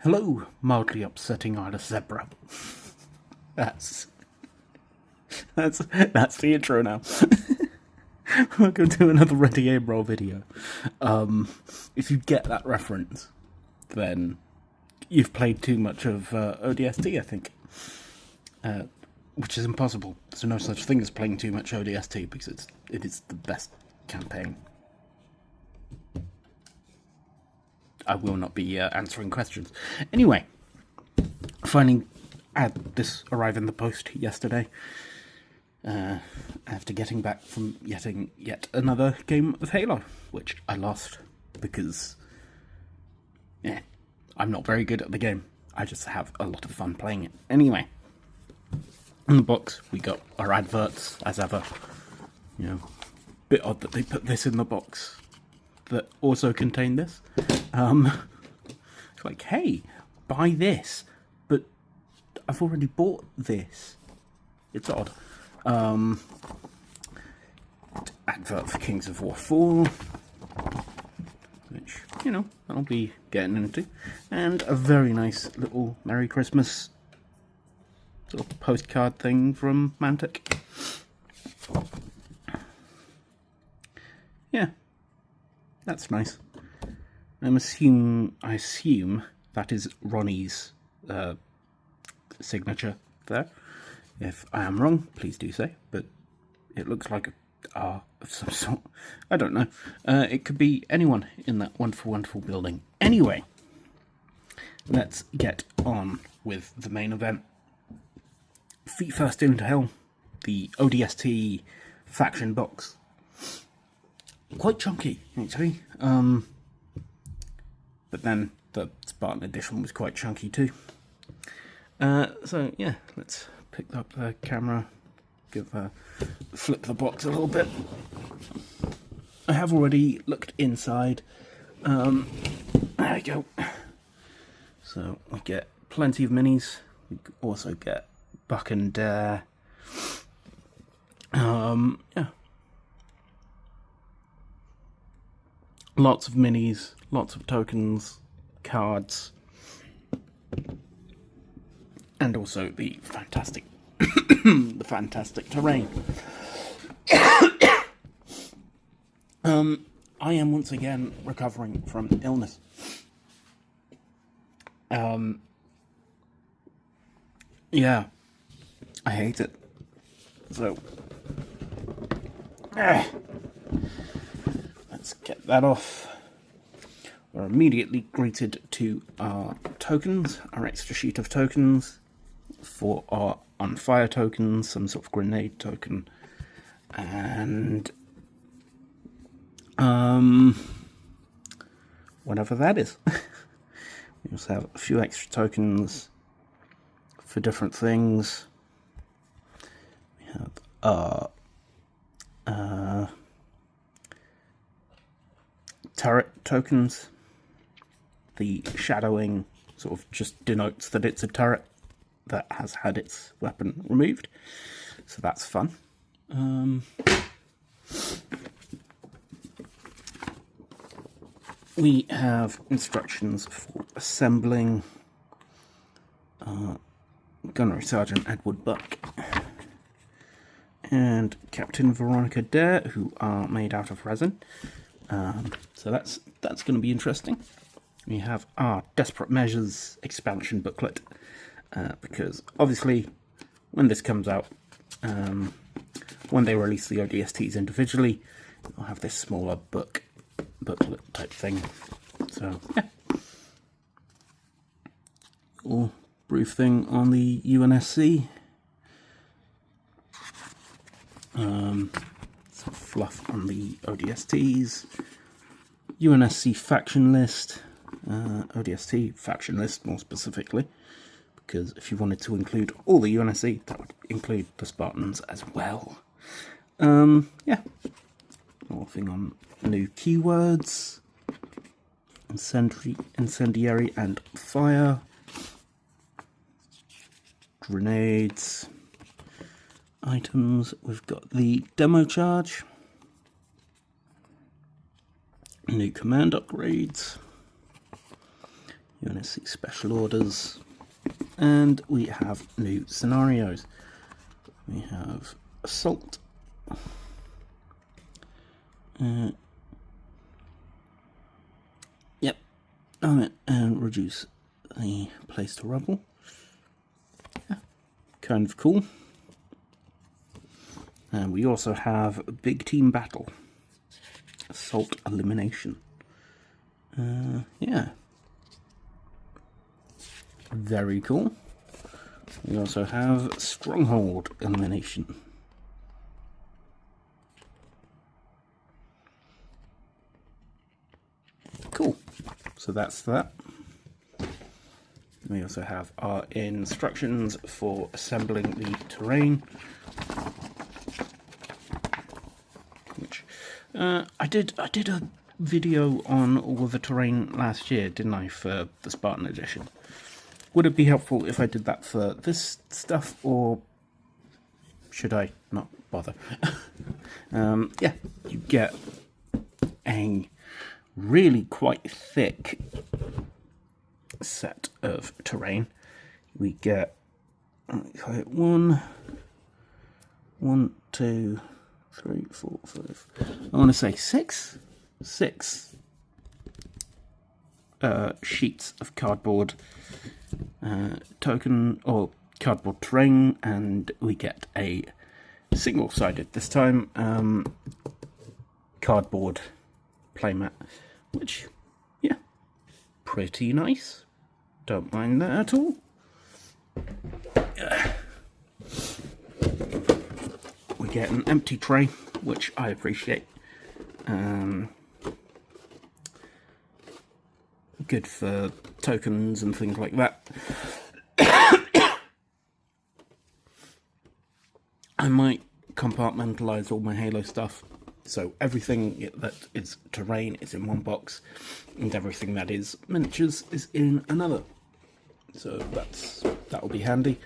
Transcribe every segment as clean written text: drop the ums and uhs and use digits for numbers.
Hello, mildly upsetting artist Zebra. That's the intro now. Welcome to another Ready Game Roll video. If you get that reference, then you've played too much of ODST, I think. Which is impossible. There's no such thing as playing too much ODST because it is the best campaign. I will not be answering questions. Anyway, finally had this arrive in the post yesterday. After getting back from yet another game of Halo, which I lost because, I'm not very good at the game. I just have a lot of fun playing it. Anyway, in the box we got our adverts, as ever. You know, bit odd that they put this in the box that also contained this. It's like, hey, buy this, but I've already bought this. It's odd. Advert for Kings of War 4, which, I'll be getting into, and a very nice little Merry Christmas sort of postcard thing from Mantic. Yeah, that's nice. I assume that is Ronnie's signature there. If I am wrong, please do say, but it looks like a R of some sort. I don't know. It could be anyone in that wonderful, wonderful building. Anyway, let's get on with the main event. Feet first into hell, the ODST faction box. Quite chunky, actually. But then the Spartan edition was quite chunky too. So yeah, let's pick up the camera, flip the box a little bit. I have already looked inside. There we go. So we get plenty of minis. We also get Buck and Dare. Yeah. Lots of minis, lots of tokens, cards, and also the fantastic, terrain. I am once again recovering from illness. Yeah, I hate it. So, let's get that off. We're immediately greeted to our tokens, our extra sheet of tokens for our on fire tokens, some sort of grenade token, and whatever that is. We also have a few extra tokens for different things. We have turret tokens. The shadowing sort of just denotes that it's a turret that has had its weapon removed, so that's fun. We have instructions for assembling Gunnery Sergeant Edward Buck and Captain Veronica Dare, who are made out of resin. So that's going to be interesting. We have our Desperate Measures expansion booklet, because obviously when this comes out, when they release the ODSTs individually, we'll have this smaller booklet type thing. So yeah, little brief thing on the UNSC. Some fluff on the ODSTs. UNSC faction list. ODST faction list more specifically, because if you wanted to include all the UNSC, that would include the Spartans as well. Yeah, little thing on new keywords, incendiary and fire, grenades, items. We've got the demo charge, new command upgrades. You want to see special orders, and we have new scenarios. We have assault, yep, and reduce the place to rubble. Yeah, kind of cool. And we also have a big team battle, assault elimination. Yeah, very cool. We also have stronghold elimination. Cool. So that's that. We also have our instructions for assembling the terrain, which I did a video on all of the terrain last year, didn't I, for the Spartan edition? Would it be helpful if I did that for this stuff, or should I not bother? Yeah, you get a really quite thick set of terrain. We get 1, 2, 3, 4, 5. I want to say six sheets of cardboard token or cardboard terrain, and we get a single-sided, this time, cardboard playmat, which, yeah, pretty nice. Don't mind that at all. We get an empty tray, which I appreciate. Good for tokens and things like that. I might compartmentalize all my Halo stuff, so everything that is terrain is in one box, and everything that is miniatures is in another. So that will be handy.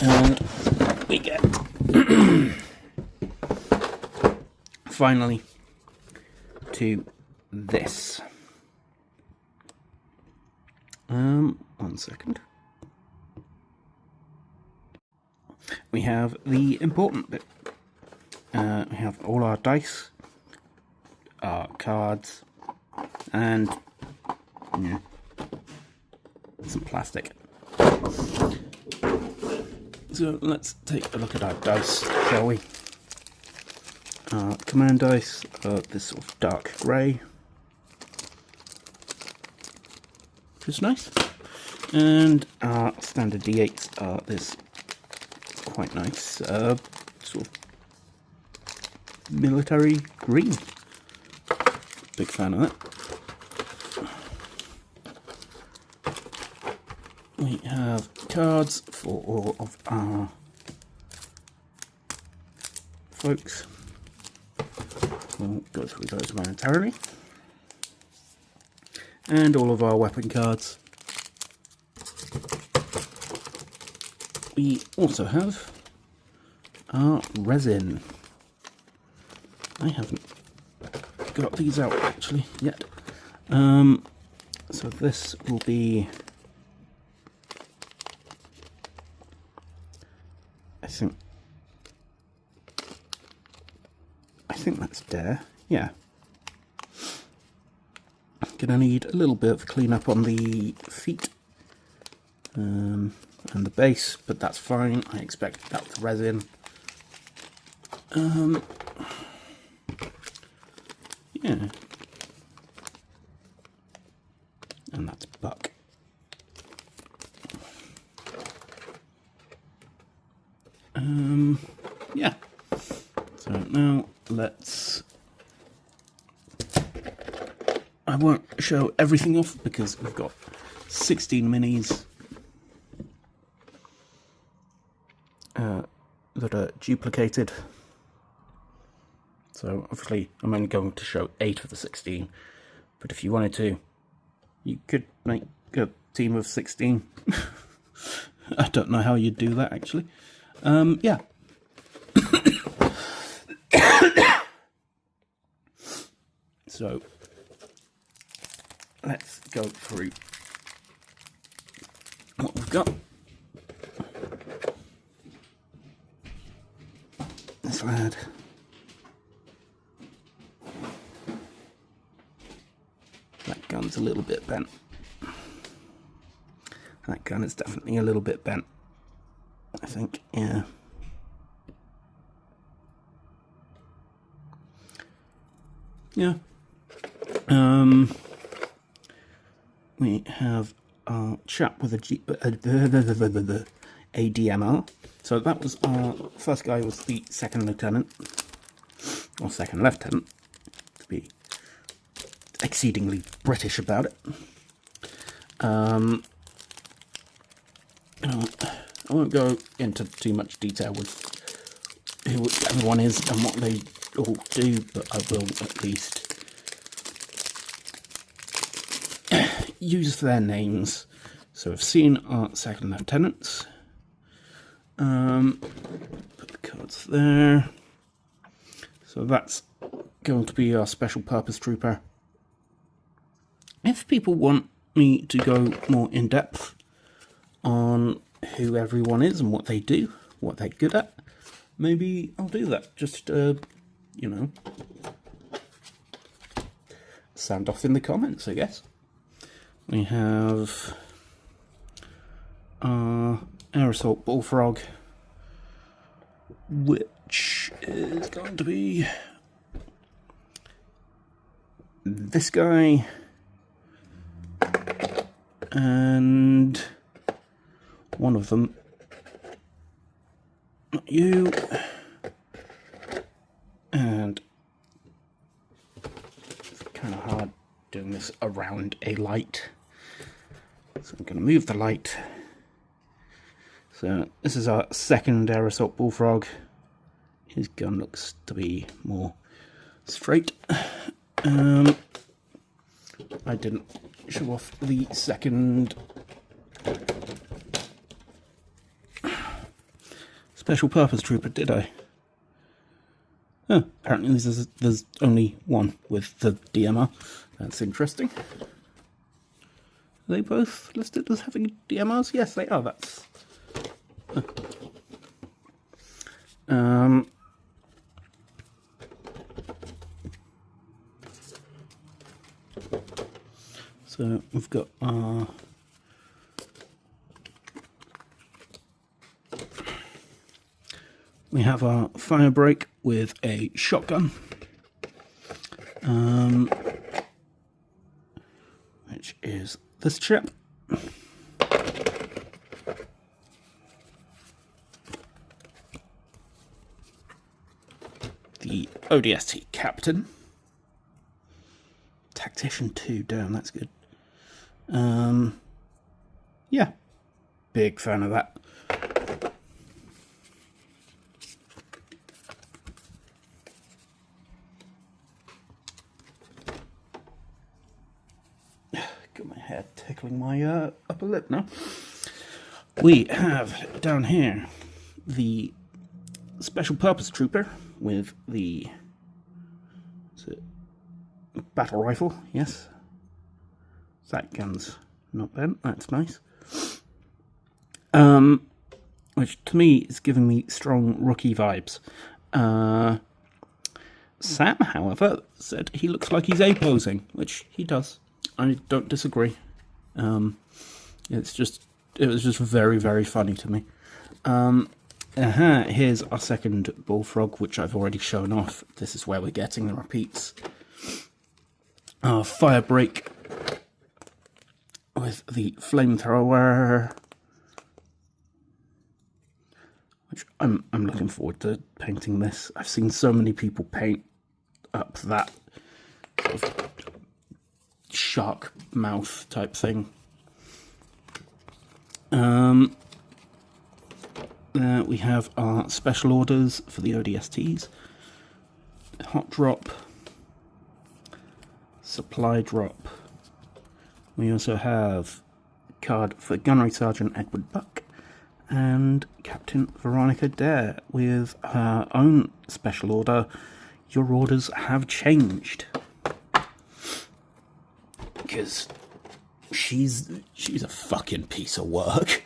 And we get finally to this. 1 second. We have the important bit. We have all our dice, our cards, and some plastic. So let's take a look at our dice, shall we? Our command dice are this sort of dark grey, which is nice. And our standard D8s are this quite nice sort of military green. Big fan of that. We have cards for all of our folks. We'll go through those momentarily. And all of our weapon cards. We also have our resin. I haven't got these out actually yet. So this will be, I think that's Dare, yeah. Gonna need a little bit of cleanup on the feet and the base, but that's fine. I expect that with resin. Yeah, and that's Buck. Yeah. So now let's. I won't show everything off because we've got 16 minis that are duplicated. So obviously I'm only going to show 8 of the 16, but if you wanted to, you could make a team of 16. I don't know how you'd do that actually. Yeah. So let's go through we've got this lad. That gun's a little bit bent. That gun is definitely a little bit bent, I think, yeah. Yeah. We have our chap with a DMR. So that was our first guy, was the second lieutenant, or second lieutenant, to be exceedingly British about it. I won't go into too much detail with who everyone is and what they all do, but I will at least use their names. So I've seen our second lieutenants. Put the cards there. So that's going to be our special purpose trooper. If people want me to go more in depth on who everyone is and what they do, what they're good at, maybe I'll do that. Just, you know, sound off in the comments, I guess. We have our air assault bullfrog, which is going to be this guy, and one of them, not you, and it's kind of hard doing this around a light, so I'm going to move the light. So this is our second air assault bullfrog. His gun looks to be more straight. I didn't show off the second special purpose trooper, did I? Oh, apparently there's only one with the DMR. That's interesting. Are they both listed as having DMRs? Yes, they are. That's... So we've got our we have our fire break with a shotgun, which is this chap. The ODST captain. Tactician 2, damn, that's good. Yeah, big fan of that. Got my hair tickling my upper lip now. We have down here the special purpose trooper with the battle rifle, yes. That gun's not bent, that's nice. Which to me is giving me strong rookie vibes. Sam, however, said he looks like he's A-posing, which he does. I don't disagree. It was just very, very funny to me. Here's our second bullfrog, which I've already shown off. This is where we're getting the repeats. Our fire break with the flamethrower, which I'm looking forward to painting this. I've seen so many people paint up that sort of shark mouth type thing. We have our special orders for the ODSTs. Hot drop. Supply drop. We also have a card for Gunnery Sergeant Edward Buck and Captain Veronica Dare with her own special order. Your orders have changed. Because she's a fucking piece of work.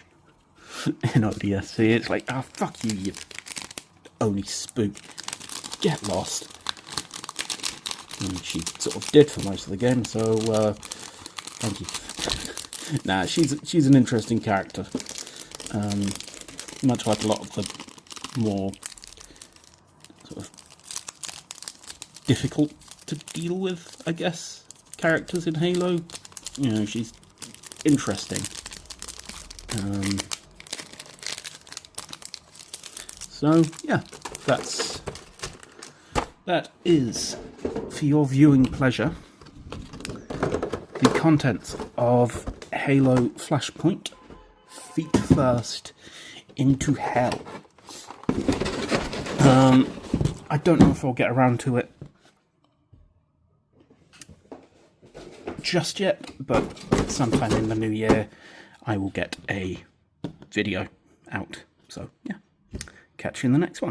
in ODST. It's like, ah, oh, fuck you, you only spook. Get lost. And she sort of did for most of the game, so thank you. Nah, she's an interesting character. Much like a lot of the more sort of difficult to deal with, I guess, characters in Halo. You know, she's interesting. So yeah, that is, for your viewing pleasure, the contents of Halo Flashpoint, feet first into hell. I don't know if I'll get around to it just yet, but sometime in the new year I will get a video out. So yeah, catch you in the next one.